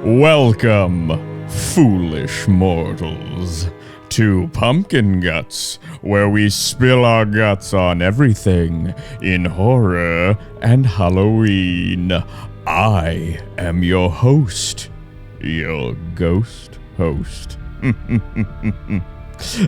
Welcome, foolish mortals, to Pumpkin Guts, where we spill our guts on everything in horror and Halloween. I am your host, your ghost host.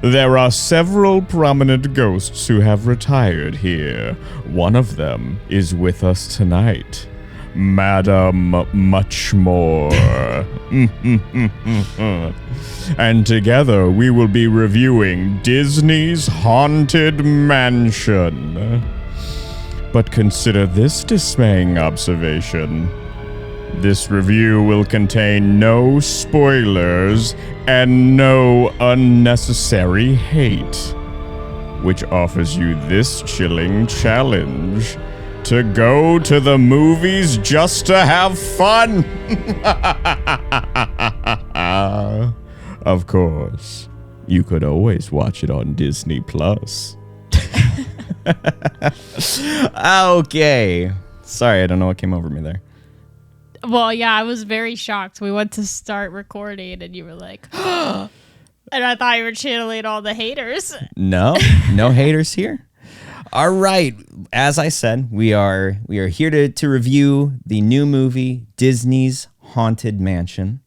There are several prominent ghosts who have retired here. One of them is with us tonight. Madame Muchmore. And together we will be reviewing Disney's Haunted Mansion. But consider this dismaying observation. This review will contain no spoilers and no unnecessary hate, which offers you this chilling challenge: to go to the movies just to have fun. Of course, you could always watch it on Disney Plus. Okay. Sorry, I don't know what came over me there. Well, yeah, I was very shocked. We went to start recording and you were like, and I thought you were channeling all the haters. No haters here. All right. As I said, we are here to review the new movie, Disney's Haunted Mansion.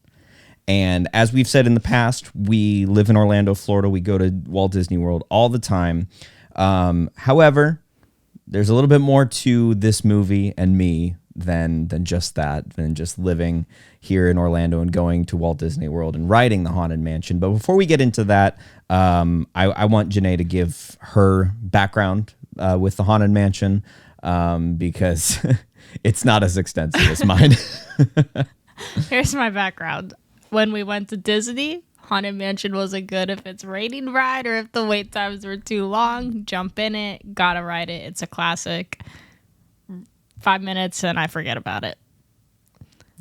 And as we've said in the past, we live in Orlando, Florida. We go to Walt Disney World all the time. However, there's a little bit more to this movie and me than just that, than just living here in Orlando and going to Walt Disney World and riding the Haunted Mansion. But before we get into that, I want Janae to give her background with the Haunted Mansion, because it's not as extensive as mine. Here's my background. When we went to Disney, Haunted Mansion wasn't good if it's raining ride or if the wait times were too long. Jump in it, gotta ride it. It's a classic. 5 minutes and I forget about it.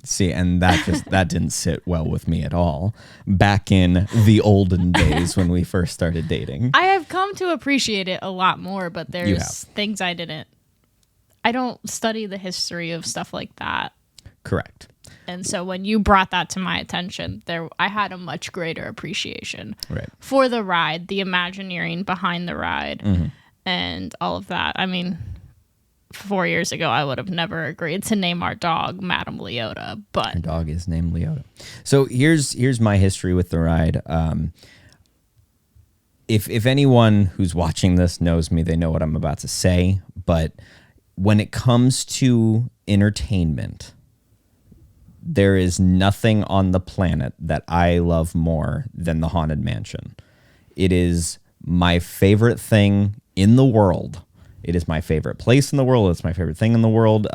See, and that didn't sit well with me at all back in the olden days when we first started dating. I have come to appreciate it a lot more, but there's things I don't study the history of stuff like that. Correct. And so when you brought that to my attention, I had a much greater appreciation for the ride, the Imagineering behind the ride, and all of that. I mean, 4 years ago, I would have never agreed to name our dog Madame Leota, but our dog is named Leota. So here's my history with the ride. If anyone who's watching this knows me, they know what I'm about to say. But when it comes to entertainment, there is nothing on the planet that I love more than the Haunted Mansion. It is my favorite thing in the world. It is my favorite place in the world. It's my favorite thing in the world.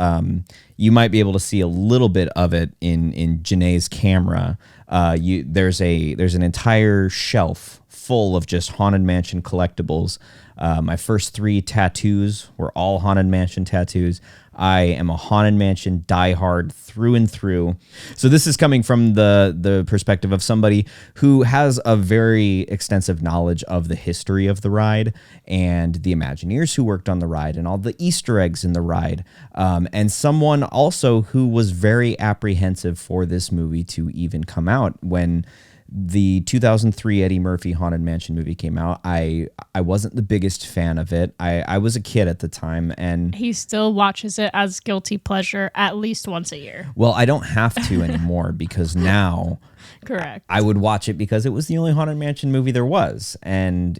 You might be able to see a little bit of it in Janae's camera. There's an entire shelf full of just Haunted Mansion collectibles. My first 3 tattoos were all Haunted Mansion tattoos. I am a Haunted Mansion diehard through and through. So this is coming from the perspective of somebody who has a very extensive knowledge of the history of the ride and the Imagineers who worked on the ride and all the Easter eggs in the ride. And someone also who was very apprehensive for this movie to even come out. When the 2003 Eddie Murphy Haunted Mansion movie came out, I wasn't the biggest fan of it. I was a kid at the time, and he still watches it as guilty pleasure at least once a year. Well, I don't have to anymore because now correct. I would watch it because it was the only Haunted Mansion movie there was, and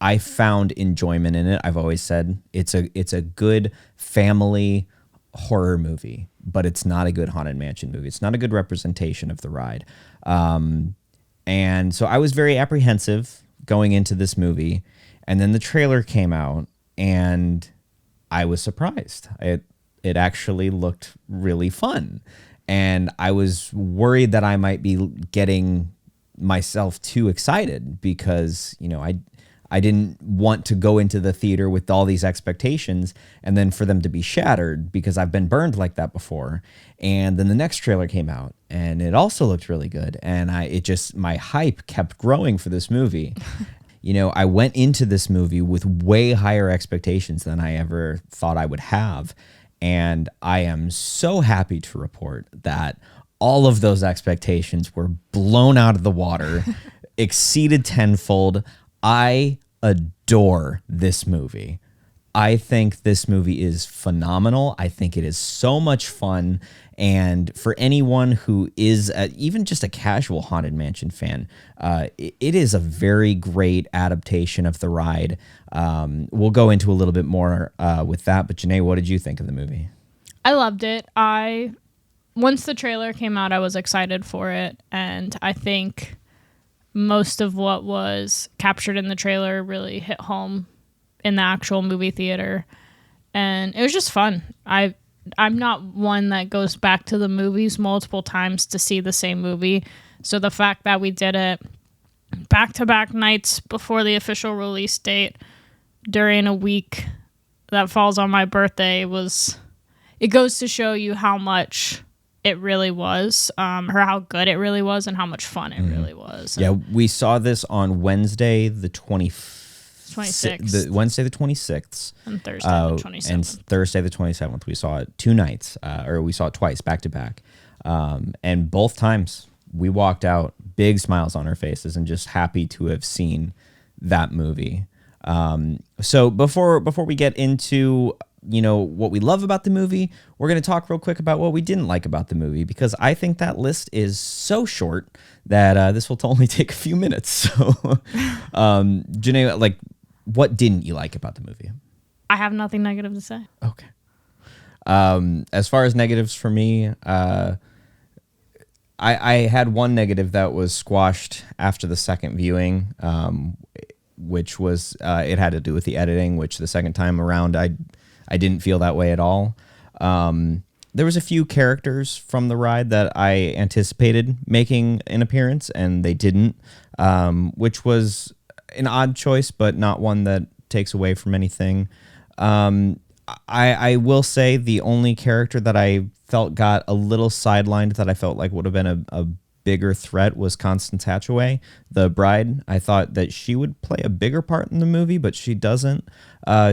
I found enjoyment in it. I've always said it's a good family horror movie, but it's not a good Haunted Mansion movie. It's not a good representation of the ride. And so I was very apprehensive going into this movie. And then the trailer came out and I was surprised. It actually looked really fun. And I was worried that I might be getting myself too excited because, I didn't want to go into the theater with all these expectations and then for them to be shattered because I've been burned like that before. And then the next trailer came out and it also looked really good. And my hype kept growing for this movie. I went into this movie with way higher expectations than I ever thought I would have. And I am so happy to report that all of those expectations were blown out of the water, exceeded tenfold. I adore this movie. I think this movie is phenomenal. I think it is so much fun. And for anyone who is even just a casual Haunted Mansion fan, it is a very great adaptation of the ride. We'll go into a little bit more with that. But Janae, what did you think of the movie? I loved it. Once the trailer came out, I was excited for it. And I think most of what was captured in the trailer really hit home in the actual movie theater, and it was just fun. I'm not one that goes back to the movies multiple times to see the same movie, so the fact that we did it back-to-back nights before the official release date during a week that falls on my birthday it goes to show you how much it really was, or how good it really was, and how much fun it really was. Yeah, we saw this on Wednesday the 26th. Wednesday the 26th. And Thursday the 27th. And Thursday the 27th. We saw it 2 nights, or we saw it twice, back to back. And both times we walked out, big smiles on our faces, and just happy to have seen that movie. So before we get into what we love about the movie, we're going to talk real quick about what we didn't like about the movie, because I think that list is so short that this will only take a few minutes. So, Janae, what didn't you like about the movie? I have nothing negative to say. Okay. As far as negatives for me, I had one negative that was squashed after the second viewing, which was it had to do with the editing, which the second time around I didn't feel that way at all. There was a few characters from the ride that I anticipated making an appearance, and they didn't, which was an odd choice, but not one that takes away from anything. I will say the only character that I felt got a little sidelined that I felt like would have been a bigger threat was Constance Hatchaway, the bride. I thought that she would play a bigger part in the movie, but she doesn't.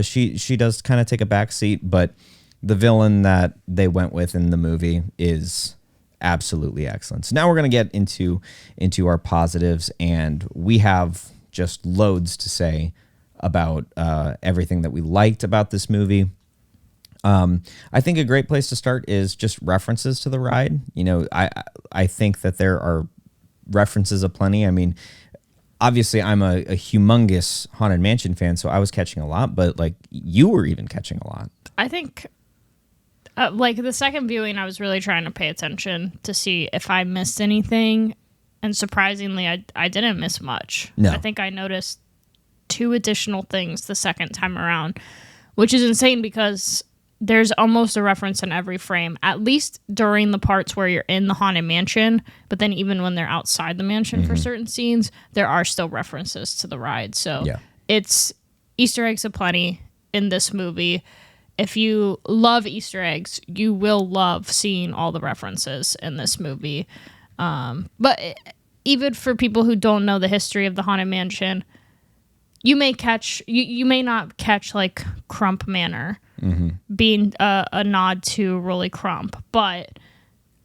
She does kind of take a back seat, but the villain that they went with in the movie is absolutely excellent. So now we're going to get into our positives, and we have just loads to say about everything that we liked about this movie. I think a great place to start is just references to the ride. I think that there are references aplenty. I mean, obviously I'm a humongous Haunted Mansion fan, so I was catching a lot, but you were even catching a lot. I think the second viewing, I was really trying to pay attention to see if I missed anything. And surprisingly, I didn't miss much. No. I think I noticed 2 additional things the second time around, which is insane because there's almost a reference in every frame, at least during the parts where you're in the Haunted Mansion. But then even when they're outside the mansion for certain scenes, there are still references to the ride. So It's Easter eggs aplenty in this movie. If you love Easter eggs, you will love seeing all the references in this movie. But even for people who don't know the history of the Haunted Mansion, you may not catch Crump Manor being a nod to Rolly Crump, but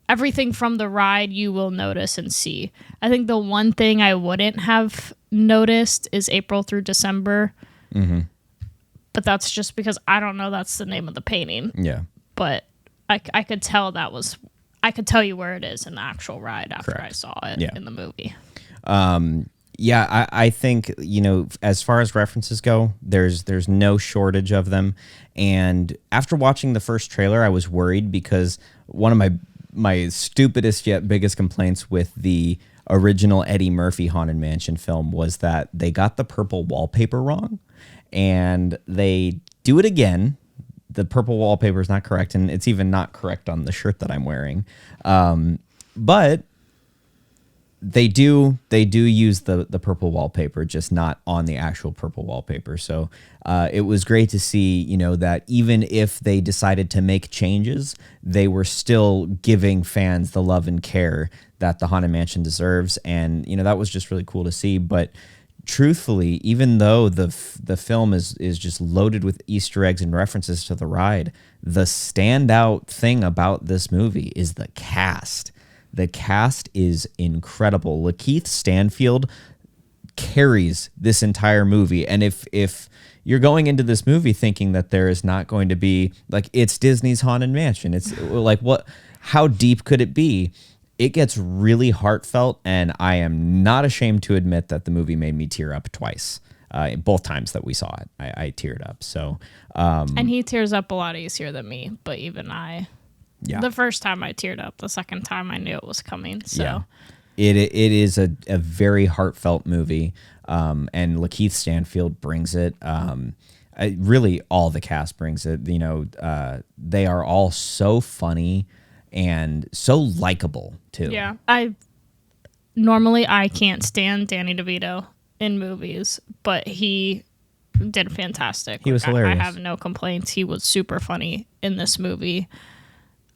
everything from the ride you will notice and see. I think the one thing I wouldn't have noticed is April through December. But that's just because I don't know that's the name of the painting. Yeah. But I could tell I could tell you where it is in the actual ride after Correct. I saw it in the movie. I think, as far as references go, there's no shortage of them. And after watching the first trailer, I was worried because one of my stupidest yet biggest complaints with the original Eddie Murphy Haunted Mansion film was that they got the purple wallpaper wrong. And they do it again. The purple wallpaper is not correct, and it's even not correct on the shirt that I'm wearing. But they do use the purple wallpaper, just not on the actual purple wallpaper. So it was great to see, that even if they decided to make changes, they were still giving fans the love and care that the Haunted Mansion deserves. And, that was just really cool to see. But truthfully, even though the film is just loaded with Easter eggs and references to the ride, the standout thing about this movie is the cast. The cast is incredible. Lakeith Stanfield carries this entire movie. And if you're going into this movie thinking that there is not going to be, like, it's Disney's Haunted Mansion, it's like, how deep could it be? It gets really heartfelt, and I am not ashamed to admit that the movie made me tear up twice. Both times that we saw it, I teared up. So, and he tears up a lot easier than me, but even yeah. The first time I teared up, the second time I knew it was coming. So, yeah. It is a very heartfelt movie, and Lakeith Stanfield brings it. Really, all the cast brings it. You know, they are all so funny and so likable too. Yeah, I can't stand Danny DeVito in movies, but he did fantastic. He was hilarious. I have no complaints. He was super funny in this movie.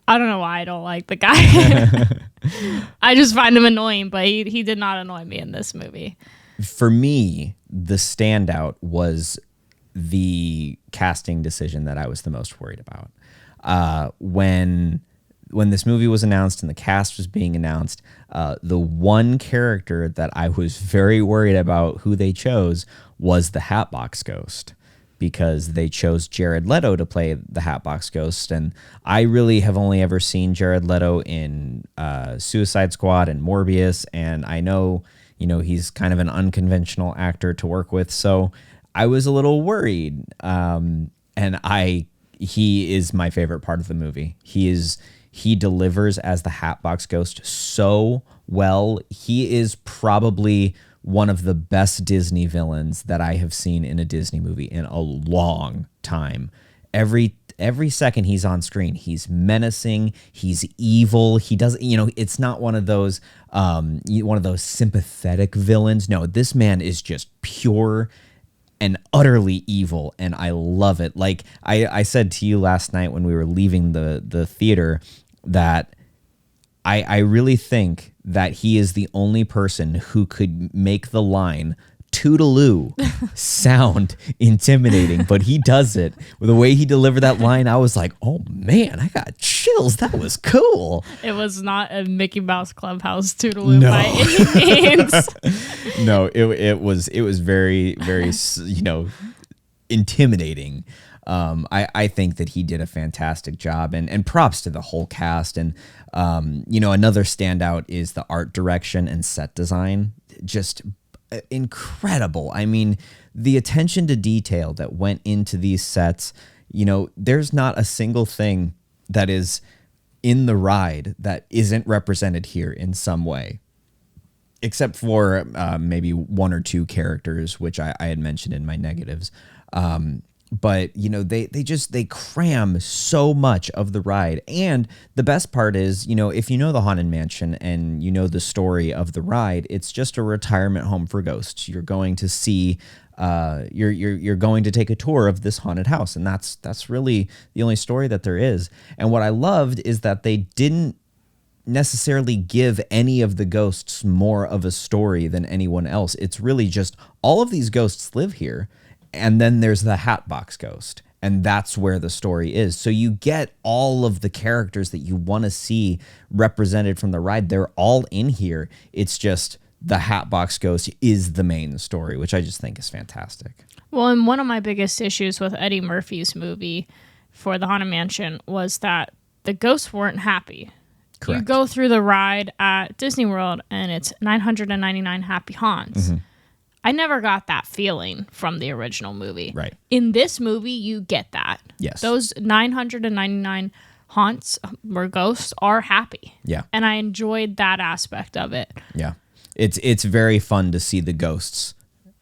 I don't know why I don't like the guy. I just find him annoying, but he did not annoy me in this movie. For me, the standout was the casting decision that I was the most worried about. When this movie was announced and the cast was being announced, the one character that I was very worried about who they chose was the Hatbox Ghost, because they chose Jared Leto to play the Hatbox Ghost. And I really have only ever seen Jared Leto in Suicide Squad and Morbius. And I know, he's kind of an unconventional actor to work with. So I was a little worried. And he is my favorite part of the movie. He delivers as the Hatbox Ghost so well. He is probably one of the best Disney villains that I have seen in a Disney movie in a long time. Every second he's on screen, he's menacing, he's evil. He doesn't, it's not one of those sympathetic villains. No, this man is just pure and utterly evil, and I love it. Like I said to you last night when we were leaving the theater, that I really think that he is the only person who could make the line "toodaloo" sound intimidating, but he does it. With the way he delivered that line, I was like, oh man, I got chills. That was cool. It was not a Mickey Mouse Clubhouse toodaloo by any means. No, it was very, very, intimidating. I think that he did a fantastic job, and props to the whole cast. And, another standout is the art direction and set design. Just incredible. I mean, the attention to detail that went into these sets, there's not a single thing that is in the ride that isn't represented here in some way, except for maybe one or two characters, which I had mentioned in my negatives. But, they cram so much of the ride. And the best part is, if you know the Haunted Mansion and you know the story of the ride, it's just a retirement home for ghosts. You're going to see, you're going to take a tour of this haunted house. And that's really the only story that there is. And what I loved is that they didn't necessarily give any of the ghosts more of a story than anyone else. It's really just all of these ghosts live here. And then there's the Hatbox Ghost, and that's where the story is. So you get all of the characters that you want to see represented from the ride. They're all in here. It's just the Hatbox Ghost is the main story, which I just think is fantastic. Well, and one of my biggest issues with Eddie Murphy's movie for the Haunted Mansion was that the ghosts weren't happy. Correct. You go through the ride at Disney World, and it's 999 happy haunts. Mm-hmm. I never got that feeling from the original movie. Right. In this movie, you get that. Yes. Those 999 haunts or ghosts are happy. Yeah. And I enjoyed that aspect of it. Yeah. It's very fun to see the ghosts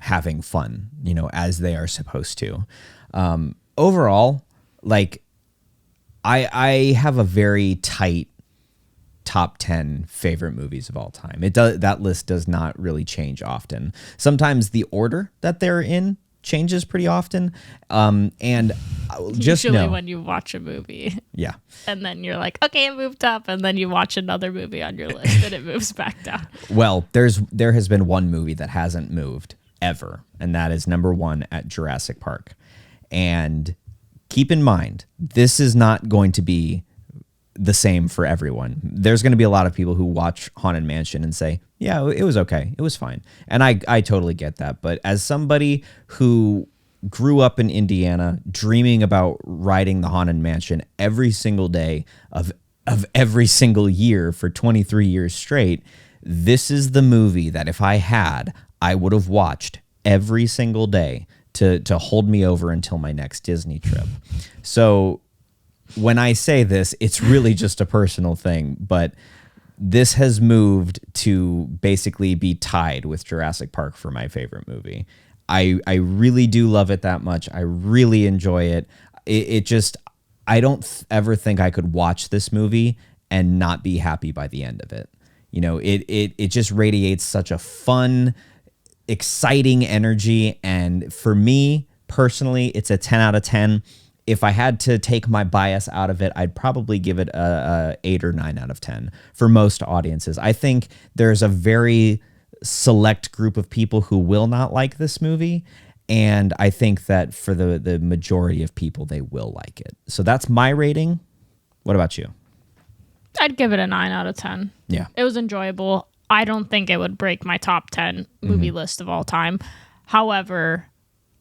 having fun, as they are supposed to. Overall, like, I have a very tight top 10 favorite movies of all time. That list does not really change often. Sometimes the order that they're in changes pretty often. And just usually know, when you watch a movie, yeah, and then you're like, okay, it moved up, and then you watch another movie on your list and it moves back down. Well, there has been one movie that hasn't moved ever, and that is number 1 at Jurassic Park. And keep in mind, this is not going to be the same for everyone. There's going to be a lot of people who watch Haunted Mansion and say, yeah, it was okay. It was fine. And I totally get that. But as somebody who grew up in Indiana dreaming about riding the Haunted Mansion every single day of every single year for 23 years straight, this is the movie that if I had, I would have watched every single day to hold me over until my next Disney trip. So when I say this, it's really just a personal thing, but this has moved to basically be tied with Jurassic Park for my favorite movie. I really do love it that much. I really enjoy it. It just, I don't ever think I could watch this movie and not be happy by the end of it. You know, it just radiates such a fun, exciting energy. And for me personally, it's a 10 out of 10. If I had to take my bias out of it, I'd probably give it a 8 or 9 out of 10 for most audiences. I think there's a very select group of people who will not like this movie. And I think that for the majority of people, they will like it. So that's my rating. What about you? I'd give it a 9 out of 10. Yeah. It was enjoyable. I don't think it would break my top 10 movie list of all time. However,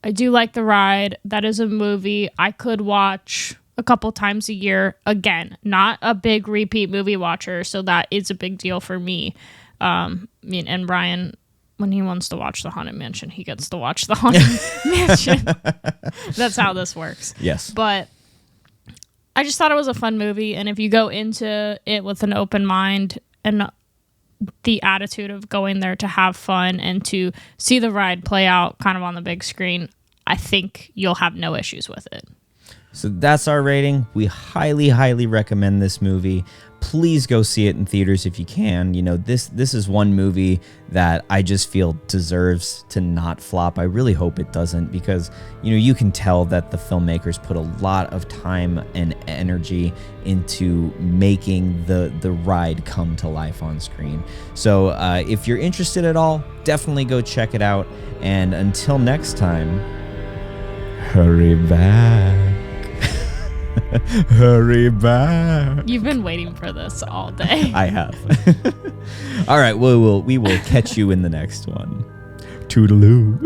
I do like the ride. That is a movie I could watch a couple times a year. Again, not a big repeat movie watcher, so that is a big deal for me. And Ryan, when he wants to watch the Haunted Mansion, he gets to watch the Haunted Mansion. That's how this works. Yes. But I just thought it was a fun movie, and if you go into it with an open mind and the attitude of going there to have fun and to see the ride play out kind of on the big screen, I think you'll have no issues with it. So that's our rating. We highly, highly recommend this movie. Please go see it in theaters if you can. You know, this is one movie that I just feel deserves to not flop. I really hope it doesn't, because, you know, you can tell that the filmmakers put a lot of time and energy into making the ride come to life on screen. So if you're interested at all, definitely go check it out. And until next time, hurry back. Hurry back. You've been waiting for this all day. I have. All right, we will catch you in the next one. Toodaloo.